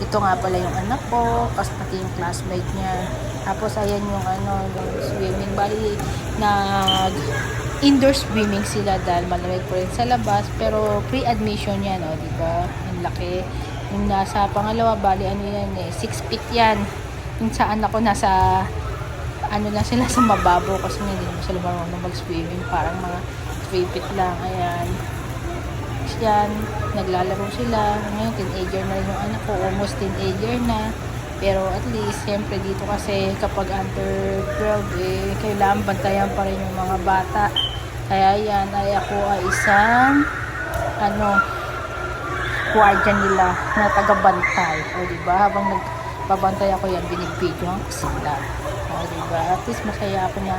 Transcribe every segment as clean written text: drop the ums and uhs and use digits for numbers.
Ito nga pala yung anak ko, kasi pati yung classmate niya. Tapos ayan yung yung swimming. Bali, indoor swimming sila dahil malamig po rin sa labas. Pero pre-admission yan, di ba? Ang laki. Yung nasa pangalawa, bali yan 6 feet yan. Yung sa anak ko, nasa lang sila sa mababaw kasi hindi naman sila marunong mag-swimming. Parang mga 3 feet lang. Ayan. Yan, naglalaro sila. Ngayon, teenager na rin yung anak ko. Almost teenager na. Pero at least, siyempre dito kasi kapag under 12, kailangan bantayan pa rin yung mga bata. Kaya yan, ay ako ay isang guardian nila na taga-bantay. O diba? Habang nagbabantay ako yan, binibidyohan ko sila. O diba? At least masaya ako na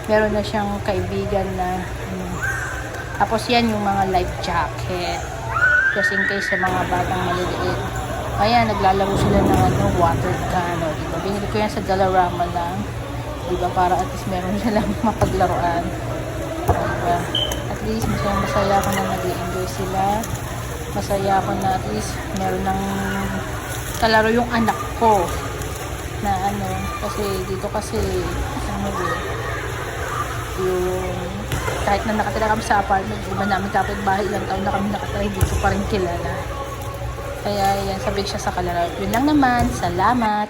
meron na siyang kaibigan na tapos yan yung mga life jacket. Just in case sa mga batang maliliit. Kaya naglalaro sila ng water gun. Diba? Binili ko yan sa Dollarama lang. Diba? Para at least meron silang mapaglaruan. Diba? At least masaya ako na nag-i-enjoy sila. Masaya ako na at least meron ng kalaro yung anak ko. Na kasi dito kasi yung kahit na nakatira kami sa apartment, iba namin kapitbahay, ilang taon na kami nakatira, hindi ko pa rin kilala. Kaya yan, sabik siya sa kalaro. Yun lang naman, salamat.